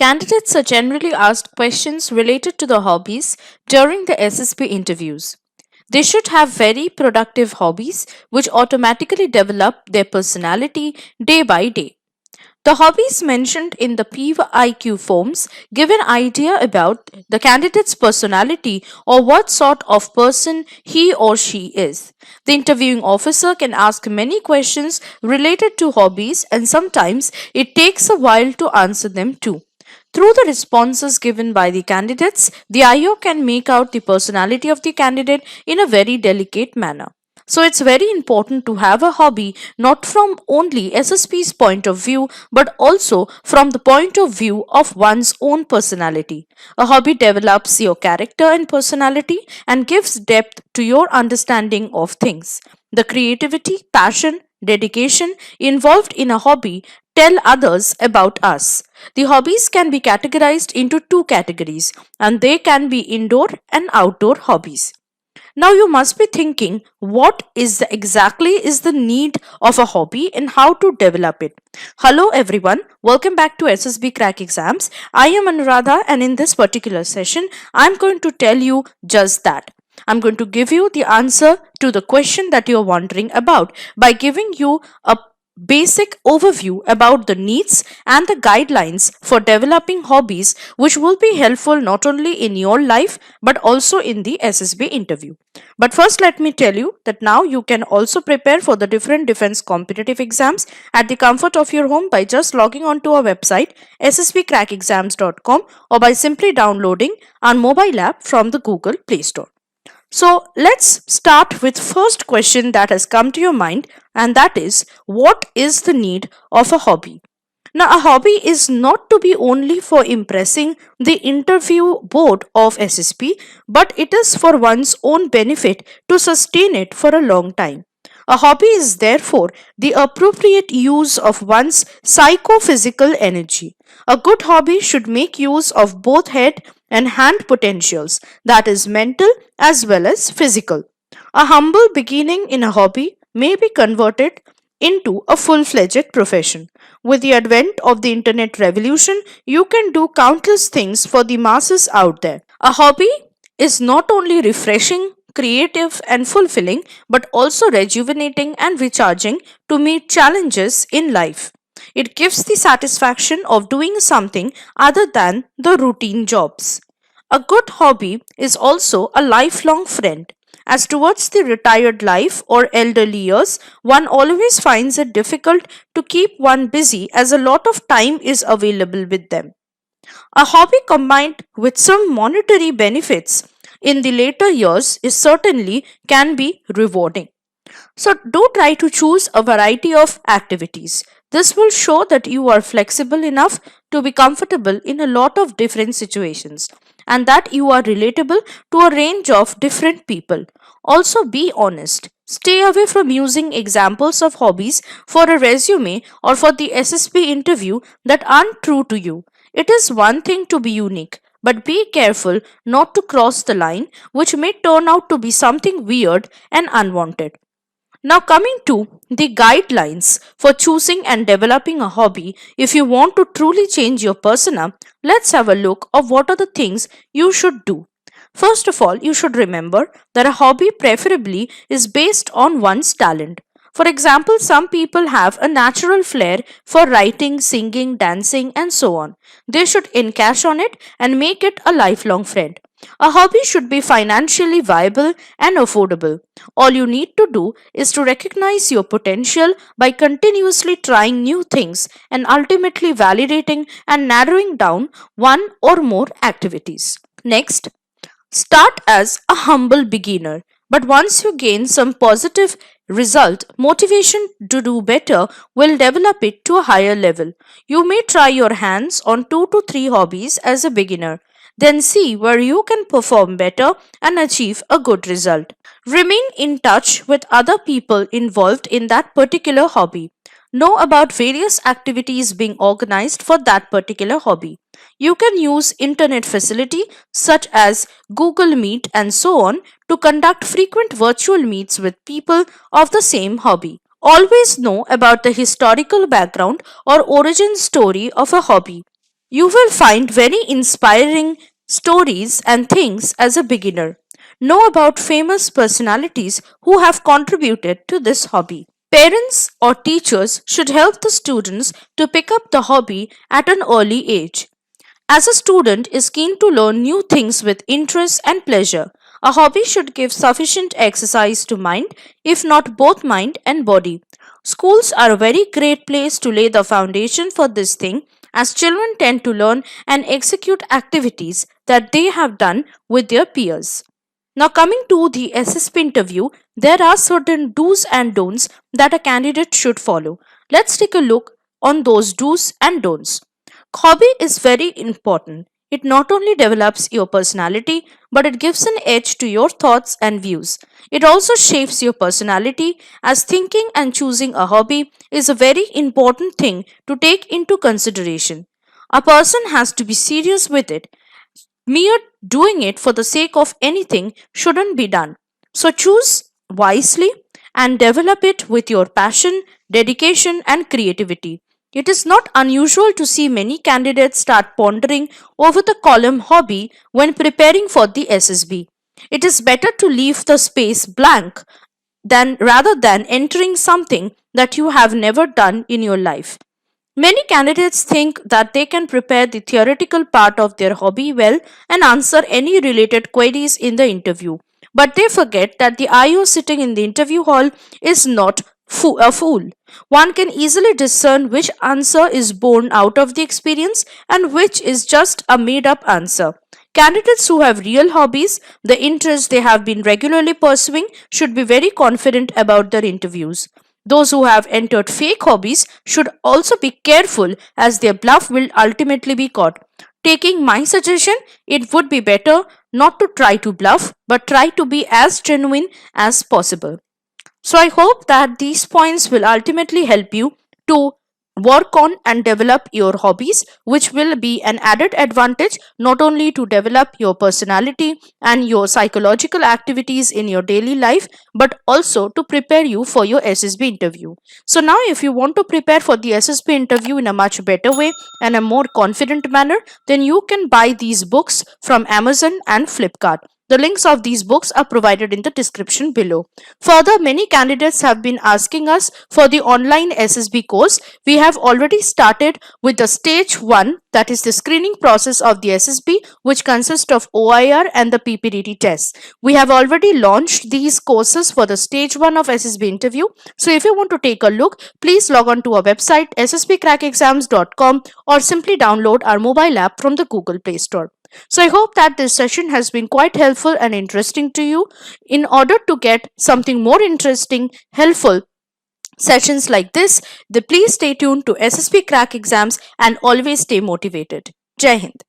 Candidates are generally asked questions related to their hobbies during the SSP interviews. They should have very productive hobbies which automatically develop their personality day by day. The hobbies mentioned in the PIQ forms give an idea about the candidate's personality or what sort of person he or she is. The interviewing officer can ask many questions related to hobbies, and sometimes it takes a while to answer them too. Through the responses given by the candidates, the IO can make out the personality of the candidate in a very delicate manner. So it's very important to have a hobby not from only SSP's point of view but also from the point of view of one's own personality. A hobby develops your character and personality and gives depth to your understanding of things. The creativity, passion, dedication involved in a hobby tell others about us. The hobbies can be categorized into two categories, and they can be indoor and outdoor hobbies. Now you must be thinking what exactly is the need of a hobby and how to develop it. Hello everyone, welcome back to SSB Crack Exams. I am Anuradha, and in this particular session I am going to tell you just that. I'm going to give you the answer to the question that you're wondering about by giving you a basic overview about the needs and the guidelines for developing hobbies, which will be helpful not only in your life but also in the SSB interview. But first, let me tell you that now you can also prepare for the different defense competitive exams at the comfort of your home by just logging on to our website ssbcrackexams.com or by simply downloading our mobile app from the Google Play Store. So let's start with first question that has come to your mind, and that is, what is the need of a hobby? Now, a hobby is not to be only for impressing the interview board of SSP, but it is for one's own benefit to sustain it for a long time. A hobby is therefore the appropriate use of one's psychophysical energy. A good hobby should make use of both head and hand potentials, that is, mental as well as physical. A humble beginning in a hobby may be converted into a full fledged profession. With the advent of the internet revolution, you can do countless things for the masses out there. A hobby is not only refreshing, creative, and fulfilling, but also rejuvenating and recharging to meet challenges in life. It gives the satisfaction of doing something other than the routine jobs. A good hobby is also a lifelong friend. As towards the retired life or elderly years, one always finds it difficult to keep one busy as a lot of time is available with them. A hobby combined with some monetary benefits in the later years is certainly can be rewarding. So do try to choose a variety of activities. This will show that you are flexible enough to be comfortable in a lot of different situations and that you are relatable to a range of different people. Also be honest. Stay away from using examples of hobbies for a resume or for the SSP interview that aren't true to you. It is one thing to be unique, but be careful not to cross the line, which may turn out to be something weird and unwanted. Now, coming to the guidelines for choosing and developing a hobby, if you want to truly change your persona, let's have a look of what are the things you should do. First of all, you should remember that a hobby preferably is based on one's talent. For example, some people have a natural flair for writing, singing, dancing, and so on. They should encash on it and make it a lifelong friend. A hobby should be financially viable and affordable. All you need to do is to recognize your potential by continuously trying new things and ultimately validating and narrowing down one or more activities. Next, start as a humble beginner, but once you gain some positive result, motivation to do better will develop it to a higher level. You may try your hands on 2 to 3 hobbies as a beginner, then see where you can perform better and achieve a good result. Remain in touch with other people involved in that particular hobby. Know about various activities being organized for that particular hobby. You can use internet facility such as Google Meet and so on to conduct frequent virtual meets with people of the same hobby. Always know about the historical background or origin story of a hobby. You will find very inspiring stories and things as a beginner. Know about famous personalities who have contributed to this hobby. Parents or teachers should help the students to pick up the hobby at an early age. As a student is keen to learn new things with interest and pleasure, a hobby should give sufficient exercise to mind, if not both mind and body. Schools are a very great place to lay the foundation for this thing, as children tend to learn and execute activities that they have done with their peers. Now, coming to the SSP interview, there are certain do's and don'ts that a candidate should follow. Let's take a look on those do's and don'ts. Hobby is very important. It not only develops your personality, but it gives an edge to your thoughts and views. It also shapes your personality, as thinking and choosing a hobby is a very important thing to take into consideration. A person has to be serious with it. Mere doing it for the sake of anything shouldn't be done. So choose wisely and develop it with your passion, dedication, and creativity. It is not unusual to see many candidates start pondering over the column hobby when preparing for the SSB. It is better to leave the space blank than rather than entering something that you have never done in your life. Many candidates think that they can prepare the theoretical part of their hobby well and answer any related queries in the interview. But they forget that the IO sitting in the interview hall is not a fool. One can easily discern which answer is born out of the experience and which is just a made up answer. Candidates who have real hobbies, the interests they have been regularly pursuing, should be very confident about their interviews. Those who have entered fake hobbies should also be careful, as their bluff will ultimately be caught. Taking my suggestion, it would be better not to try to bluff but try to be as genuine as possible. So I hope that these points will ultimately help you to work on and develop your hobbies, which will be an added advantage not only to develop your personality and your psychological activities in your daily life, but also to prepare you for your SSB interview. So now if you want to prepare for the SSB interview in a much better way and a more confident manner, then you can buy these books from Amazon and Flipkart. The links of these books are provided in the description below. Further, many candidates have been asking us for the online SSB course. We have already started with the stage 1, that is the screening process of the SSB, which consists of OIR and the PPDT tests. We have already launched these courses for the stage 1 of SSB interview. So if you want to take a look, please log on to our website ssbcrackexams.com or simply download our mobile app from the Google Play Store. So I hope that this session has been quite helpful and interesting to you. In order to get something more interesting, helpful sessions like this, please stay tuned to SSB Crack Exams and always stay motivated. Jai Hind.